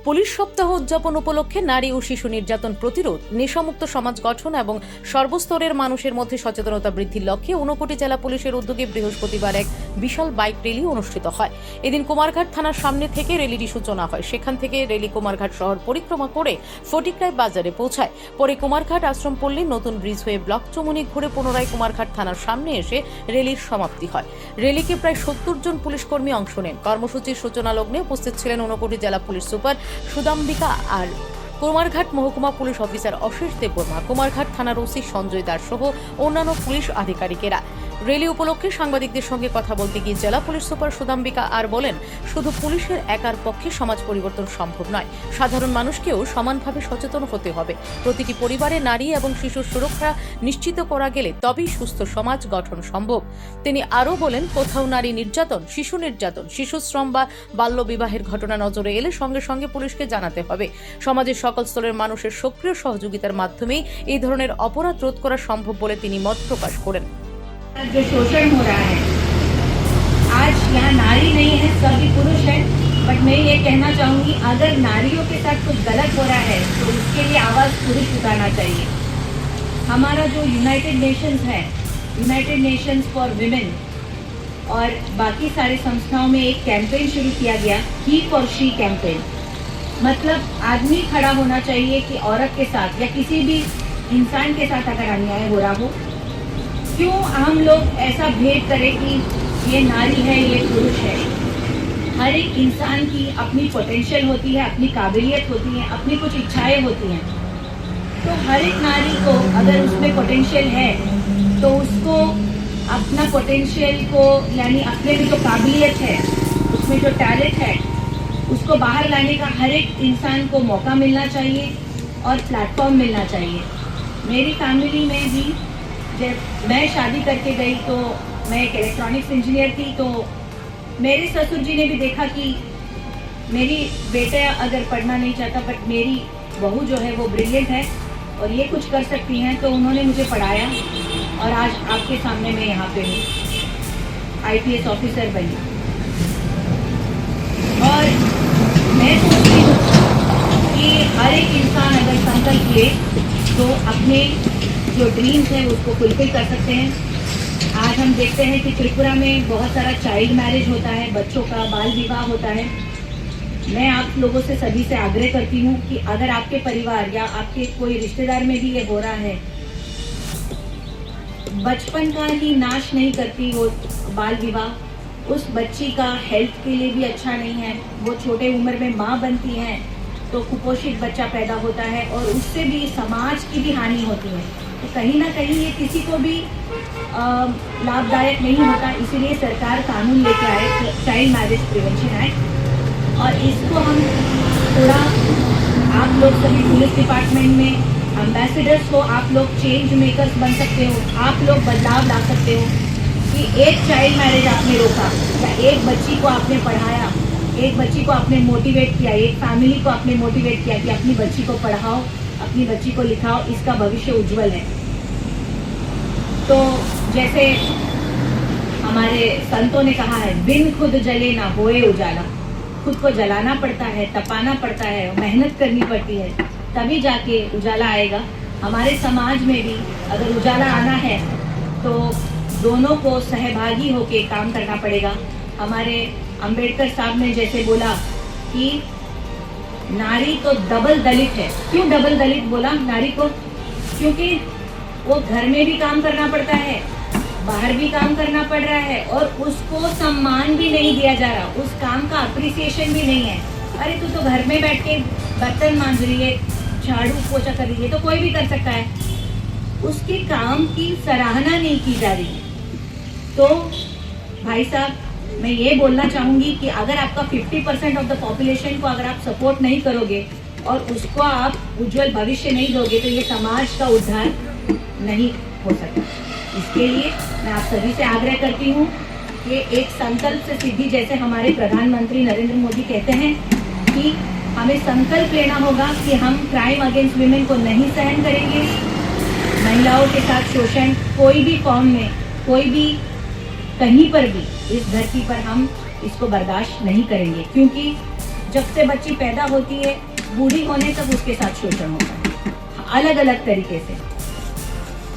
Police সপ্তাহ উদযাপন উপলক্ষে নারী ও শিশু নির্যাতন প্রতিরোধ, নেশামুক্ত সমাজ গঠন এবং সর্বস্তরের মানুষের মধ্যে সচেতনতা বৃদ্ধির লক্ষ্যে ঊনকোটি জেলা পুলিশের উদ্যোগে বৃহস্পতিবার এক বিশাল বাইক র্যালি অনুষ্ঠিত হয়। এদিন কুমারঘাট থানার সামনে থেকে র্যালিটি সূচনা হয়। সেখান থেকে র্যালি কুমারঘাট শহর পরিক্রমা করে ফটিকরায় বাজারে পৌঁছায়। পরে কুমারঘাট আশ্রমপল্লী নতুন ব্রিজ হয়ে ব্লক চৌমুহনী ঘুরে পুনরায় কুমারঘাট থানার সামনে এসে র্যালির সমাপ্তি হয়। র্যালিকে প্রায় ৭০ জন পুলিশ কর্মী অংশ নেন। কর্মসূচির সূচনা লগ্নে উপস্থিত ছিলেন ঊনকোটি জেলা পুলিশ সুপার সুদাম্বিকা আর কুমারঘাট মহকুমা পুলিশ অফিসার অশেষ দেববর্মা, কুমারঘাট থানার ওসি সঞ্জয় দাস সহ অন্যান্য পুলিশ আধিকারিকেরা। র্যালি উপলক্ষে সাংবাদিকদের সঙ্গে কথা বলতে গিয়ে জেলা পুলিশ সুপার সুদাম্বিকা আর বলেন, শুধু পুলিশের একার পক্ষে সমাজ পরিবর্তন সম্ভব নয়, সাধারণ মানুষকেও সমানভাবে সচেতন হতে হবে। প্রতিটি পরিবারে নারী এবং শিশুর সুরক্ষা নিশ্চিত করা গেলে তবেই সুস্থ সমাজ গঠন সম্ভব। তিনি আরও বলেন, কোথাও নারী নির্যাতন, শিশু শ্রম বা বাল্য বিবাহের ঘটনা নজরে এলে সঙ্গে সঙ্গে পুলিশকে জানাতে হবে। সমাজের সকল স্তরের মানুষের সক্রিয় সহযোগিতার মাধ্যমেই এই ধরনের অপরাধ রোধ করা সম্ভব বলে তিনি মত প্রকাশ করেন। जो शोषण हो रहा है, आज यहाँ नारी नहीं है, सभी पुरुष है। बट मैं ये कहना चाहूँगी, अगर नारियों के साथ कुछ गलत हो रहा है तो उसके लिए आवाज़ पुरुष उठाना चाहिए। हमारा जो यूनाइटेड नेशंस है, यूनाइटेड नेशंस फॉर विमेन और बाकी सारी संस्थाओं में एक कैंपेन शुरू किया गया, ही फॉर शी कैंपेन। मतलब आदमी खड़ा होना चाहिए कि औरत के साथ या किसी भी इंसान के साथ अगर अन्याय हो रहा हो, क्यों हम लोग ऐसा भेद करें कि ये नारी है, ये पुरुष है। हर एक इंसान की अपनी पोटेंशियल होती है, अपनी काबिलियत होती है, अपनी कुछ इच्छाएं होती हैं। तो हर एक नारी को अगर उसमें पोटेंशियल है तो उसको अपना पोटेंशियल को, यानी अपने में जो काबिलियत है, उसमें जो टैलेंट है, उसको बाहर लाने का हर एक इंसान को मौका मिलना चाहिए और प्लेटफॉर्म मिलना चाहिए। मेरी फैमिली में भी जब मैं शादी करके गई तो मैं एक इलेक्ट्रॉनिक्स इंजीनियर थी, तो मेरे ससुर जी ने भी देखा कि मेरी बेटा अगर पढ़ना नहीं चाहता, बट मेरी बहू जो है वो ब्रिलियंट है और ये कुछ कर सकती हैं, तो उन्होंने मुझे पढ़ाया और आज आपके सामने मैं यहाँ पे हूँ, IPS ऑफिसर बनी। और मैं सोचती हूँ कि हर एक इंसान अगर संकल्प ले तो अपने जो ड्रीम्स हैं उसको फुलफिल कर सकते हैं। आज हम देखते हैं कि त्रिपुरा में बहुत सारा चाइल्ड मैरिज होता है, बच्चों का बाल विवाह होता है। मैं आप लोगों से सभी से आग्रह करती हूँ कि अगर आपके परिवार या आपके कोई रिश्तेदार में भी ये हो रहा है, बचपन का ही नाश नहीं करती वो बाल विवाह, उस बच्ची का हेल्थ के लिए भी अच्छा नहीं है। वो छोटे उम्र में माँ बनती है तो कुपोषित बच्चा पैदा होता है और उससे भी समाज की भी हानि होती है। तो कहीं ना कहीं ये किसी को भी लाभदायक नहीं होता। इसीलिए सरकार कानून लेके आए, चाइल्ड मैरिज प्रिवेंशन एक्ट, और इसको हम थोड़ा, आप लोग सभी पुलिस डिपार्टमेंट में एम्बेसडर्स हो, आप लोग चेंज मेकर्स बन सकते हो, आप लोग बदलाव ला सकते हो कि एक चाइल्ड मैरिज आपने रोका या एक बच्ची को आपने पढ़ाया, एक बच्ची को आपने मोटिवेट किया, एक फैमिली को आपने मोटिवेट किया कि अपनी बच्ची को पढ़ाओ, अपनी बच्ची को लिखाओ, इसका भविष्य उज्जवल है। तो जैसे हमारे संतों ने कहा है, बिन खुद जले ना होए उजाला। खुद को जलाना पड़ता है, तपाना पड़ता है, मेहनत करनी पड़ती है, तभी जाके उजाला आएगा। हमारे समाज में भी अगर उजाला आना है तो दोनों को सहभागी होके काम करना पड़ेगा। हमारे अंबेडकर साहब ने जैसे बोला कि नारी तो डबल दलित है। क्यों डबल दलित बोला नारी को? क्योंकि वो घर में भी काम करना पड़ता है, बाहर भी काम करना पड़ रहा है और उसको सम्मान भी नहीं दिया जा रहा, उस काम का अप्रिसिएशन भी नहीं है। अरे तू तो घर में बैठ के बर्तन मांज रही है, झाड़ू पोछा कर रही है, तो कोई भी कर सकता है। उसके काम की सराहना नहीं की जा रही है। तो भाई साहब, मैं ये बोलना चाहूँगी कि अगर आपका 50% ऑफ द पॉपुलेशन को अगर आप सपोर्ट नहीं करोगे और उसको आप उज्जवल भविष्य नहीं दोगे तो ये समाज का उद्धार नहीं हो सकता। इसके लिए मैं आप सभी से आग्रह करती हूँ कि एक संकल्प से सिद्धि, जैसे हमारे प्रधानमंत्री नरेंद्र मोदी कहते हैं कि हमें संकल्प लेना होगा कि हम क्राइम अगेंस्ट विमेन को नहीं सहन करेंगे। महिलाओं के साथ शोषण कोई भी फॉर्म में, कोई भी कहीं पर भी इस धरती पर हम इसको बर्दाश्त नहीं करेंगे, क्योंकि जब से बच्ची पैदा होती है बूढ़ी होने तक उसके साथ शोषण होता है, अलग अलग तरीके से।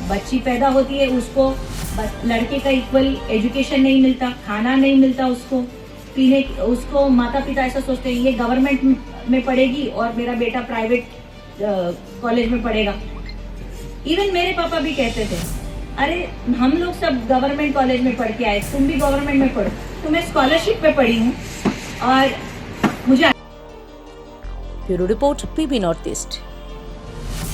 बच्ची पैदा होती है, उसको लड़के का इक्वल एजुकेशन नहीं मिलता, खाना नहीं मिलता उसको पीने, उसको माता पिता ऐसा सोचते हैं ये गवर्नमेंट में पढ़ेगी और मेरा बेटा प्राइवेट कॉलेज में पढ़ेगा। इवन मेरे पापा भी कहते थे अरे हम लोग सब गवर्नमेंट कॉलेज में पढ़ के आए, तुम भी गवर्नमेंट में पढ़ो। तो मैं स्कॉलरशिप पे पढ़ी हूँ और मुझे bureau report PB north east.